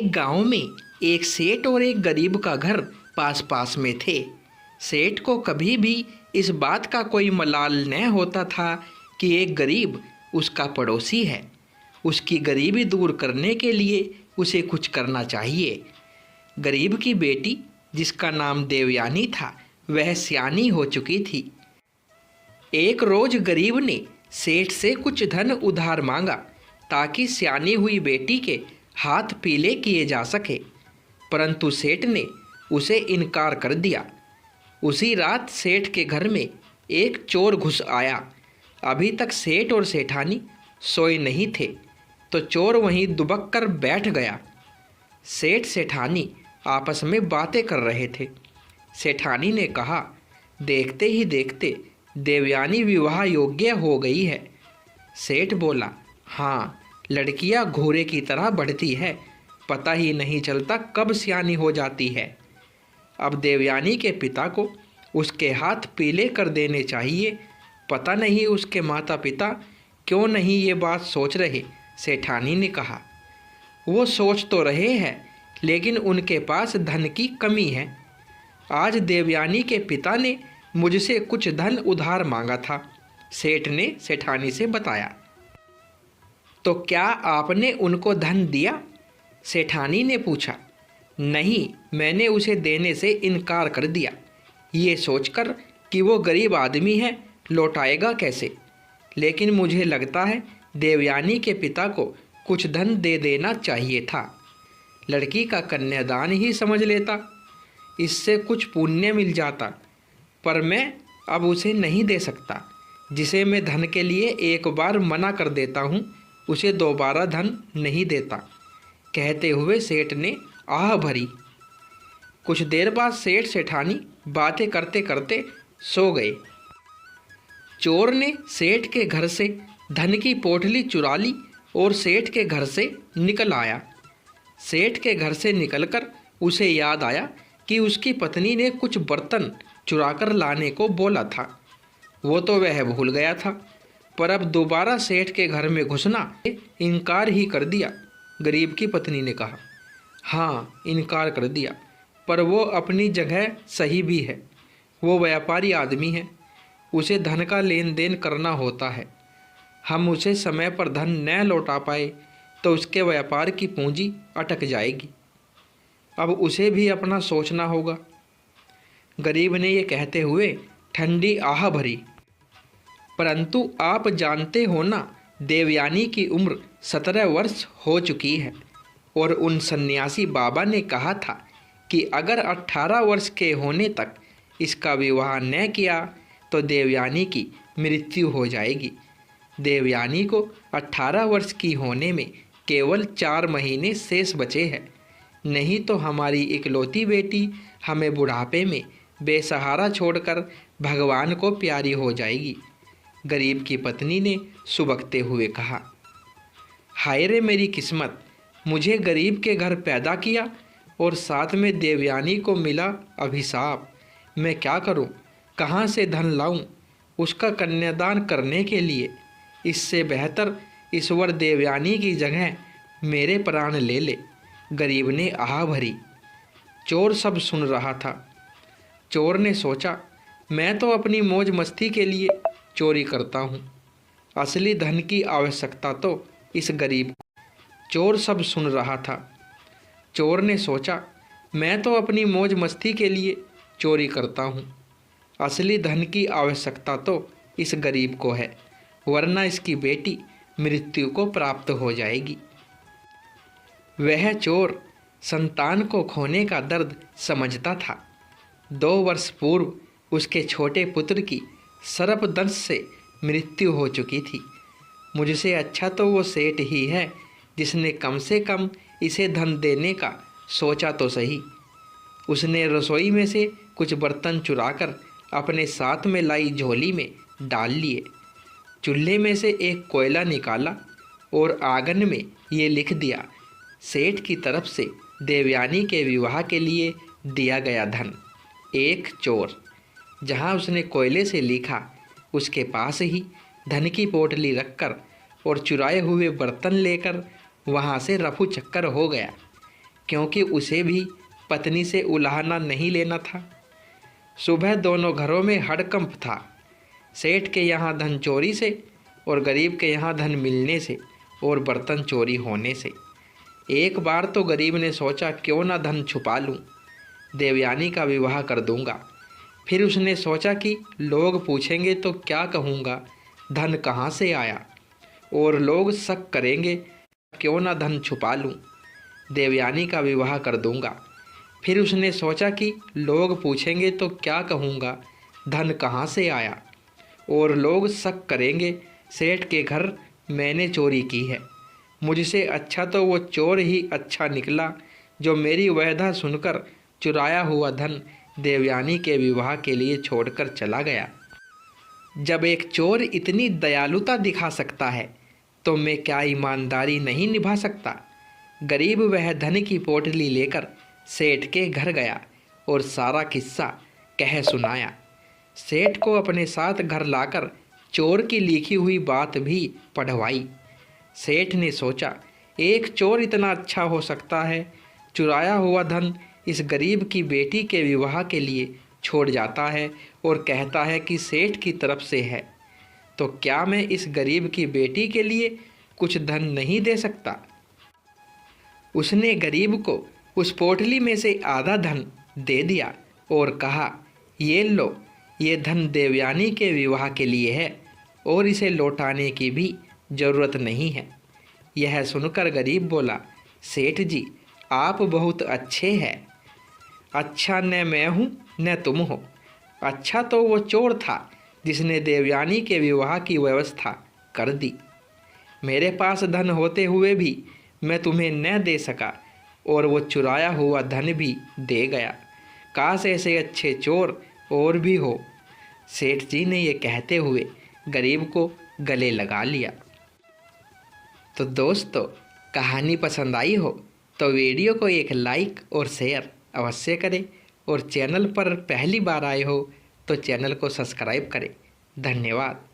एक गांव में एक सेठ और एक गरीब का घर पास पास में थे। सेठ को कभी भी इस बात का कोई मलाल न होता था कि एक गरीब उसका पड़ोसी है। उसकी गरीबी दूर करने के लिए उसे कुछ करना चाहिए। गरीब की बेटी, जिसका नाम देवयानी था, वह सियानी हो चुकी थी। एक रोज गरीब ने सेठ से कुछ धन उधार मांगा ताकि सियानी हुई बेटी के हाथ पीले किए जा सके, परंतु सेठ ने उसे इनकार कर दिया। उसी रात सेठ के घर में एक चोर घुस आया। अभी तक सेठ और सेठानी सोए नहीं थे तो चोर वहीं दुबक कर बैठ गया। सेठ सेठानी आपस में बातें कर रहे थे। सेठानी ने कहा, देखते ही देखते देवयानी विवाह योग्य हो गई है। सेठ बोला, हाँ, लड़कियां घोड़े की तरह बढ़ती है, पता ही नहीं चलता कब सियानी हो जाती है। अब देवयानी के पिता को उसके हाथ पीले कर देने चाहिए। पता नहीं उसके माता पिता क्यों नहीं ये बात सोच रहे, सेठानी ने कहा। वो सोच तो रहे हैं, लेकिन उनके पास धन की कमी है। आज देवयानी के पिता ने मुझसे कुछ धन उधार मांगा था, सेठ ने सेठानी से बताया। तो क्या आपने उनको धन दिया? सेठानी ने पूछा। नहीं, मैंने उसे देने से इनकार कर दिया, ये सोचकर कि वो गरीब आदमी है, लौटाएगा कैसे। लेकिन मुझे लगता है देवयानी के पिता को कुछ धन दे देना चाहिए था। लड़की का कन्यादान ही समझ लेता, इससे कुछ पुण्य मिल जाता, पर मैं अब उसे नहीं दे सकता। जिसे मैं धन के लिए एक बार मना कर देता हूँ, उसे दोबारा धन नहीं देता। कहते हुए सेठ ने आह भरी। कुछ देर बाद सेठ सेठानी बातें करते करते सो गए। चोर ने सेठ के घर से धन की पोटली चुरा ली और सेठ के घर से निकल आया। सेठ के घर से निकलकर उसे याद आया कि उसकी पत्नी ने कुछ बर्तन चुराकर लाने को बोला था। वो तो वह भूल गया था, पर अब दोबारा सेठ के घर में घुसना इनकार ही कर दिया। गरीब की पत्नी ने कहा, हाँ, इनकार कर दिया, पर वो अपनी जगह सही भी है। वो व्यापारी आदमी है, उसे धन का लेन देन करना होता है। हम उसे समय पर धन न लौटा पाए तो उसके व्यापार की पूंजी अटक जाएगी। अब उसे भी अपना सोचना होगा। गरीब ने ये कहते हुए ठंडी आह भरी। परंतु आप जानते हो ना, देवयानी की उम्र 17 वर्ष हो चुकी है और उन सन्यासी बाबा ने कहा था कि अगर 18 वर्ष के होने तक इसका विवाह न किया तो देवयानी की मृत्यु हो जाएगी। देवयानी को 18 वर्ष की होने में केवल 4 महीने शेष बचे हैं, नहीं तो हमारी इकलौती बेटी हमें बुढ़ापे में बेसहारा छोड़कर भगवान को प्यारी हो जाएगी। गरीब की पत्नी ने सुबकते हुए कहा, हाय रे मेरी किस्मत, मुझे गरीब के घर पैदा किया और साथ में देवयानी को मिला अभिशाप। मैं क्या करूं? कहां से धन लाऊं उसका कन्यादान करने के लिए? इससे बेहतर ईश्वर देवयानी की जगह मेरे प्राण ले ले। गरीब ने आह भरी। चोर सब सुन रहा था। चोर ने सोचा, मैं तो अपनी मौज मस्ती के लिए चोरी करता हूँ, असली धन की आवश्यकता तो इस गरीब। चोर सब सुन रहा था। चोर ने सोचा, मैं तो अपनी मौज मस्ती के लिए चोरी करता हूँ, असली धन की आवश्यकता तो इस गरीब को है, वरना इसकी बेटी मृत्यु को प्राप्त हो जाएगी। वह चोर संतान को खोने का दर्द समझता था। 2 वर्ष पूर्व उसके छोटे पुत्र की सर्पदंश से मृत्यु हो चुकी थी। मुझसे अच्छा तो वो सेठ ही है जिसने कम से कम इसे धन देने का सोचा तो सही। उसने रसोई में से कुछ बर्तन चुराकर अपने साथ में लाई झोली में डाल लिए। चूल्हे में से एक कोयला निकाला और आंगन में ये लिख दिया, सेठ की तरफ से देवयानी के विवाह के लिए दिया गया धन। एक चोर। जहाँ उसने कोयले से लिखा, उसके पास ही धन की पोटली रखकर और चुराए हुए बर्तन लेकर वहाँ से रफू चक्कर हो गया। क्योंकि उसे भी पत्नी से उलाहना नहीं लेना था। सुबह दोनों घरों में हड़कंप था, सेठ के यहाँ धन चोरी से और गरीब के यहाँ धन मिलने से और बर्तन चोरी होने से। एक बार तो गरीब ने सोचा क्यों ना धन छुपा लूँ, देवयानी का विवाह कर दूंगा। फिर उसने सोचा कि लोग पूछेंगे तो क्या कहूँगा, धन कहाँ से आया, और लोग शक करेंगे, क्यों ना धन छुपा लूँ, देवयानी का विवाह कर दूंगा। फिर उसने सोचा कि लोग पूछेंगे तो क्या कहूँगा, धन कहाँ से आया, और लोग शक करेंगे, सेठ के घर मैंने चोरी की है। मुझसे अच्छा तो वो चोर ही अच्छा निकला जो मेरी वहदा सुनकर चुराया हुआ धन देवयानी के विवाह के लिए छोड़कर चला गया। जब एक चोर इतनी दयालुता दिखा सकता है तो मैं क्या ईमानदारी नहीं निभा सकता। गरीब वह धन की पोटली लेकर सेठ के घर गया और सारा किस्सा कह सुनाया। सेठ को अपने साथ घर लाकर चोर की लिखी हुई बात भी पढ़वाई। सेठ ने सोचा, एक चोर इतना अच्छा हो सकता है, चुराया हुआ धन इस गरीब की बेटी के विवाह के लिए छोड़ जाता है और कहता है कि सेठ की तरफ से है, तो क्या मैं इस गरीब की बेटी के लिए कुछ धन नहीं दे सकता। उसने गरीब को उस पोटली में से आधा धन दे दिया और कहा, ये लो, ये धन देवयानी के विवाह के लिए है और इसे लौटाने की भी ज़रूरत नहीं है। यह सुनकर गरीब बोला, सेठ जी आप बहुत अच्छे हैं। अच्छा न मैं हूँ न तुम हो। अच्छा तो वो चोर था जिसने देवयानी के विवाह की व्यवस्था कर दी। मेरे पास धन होते हुए भी मैं तुम्हें न दे सका और वो चुराया हुआ धन भी दे गया। काश ऐसे अच्छे चोर और भी हो। सेठ जी ने ये कहते हुए गरीब को गले लगा लिया। तो दोस्तों, कहानी पसंद आई हो तो वीडियो को एक लाइक और शेयर अवश्य करें और चैनल पर पहली बार आए हो तो चैनल को सब्सक्राइब करें। धन्यवाद।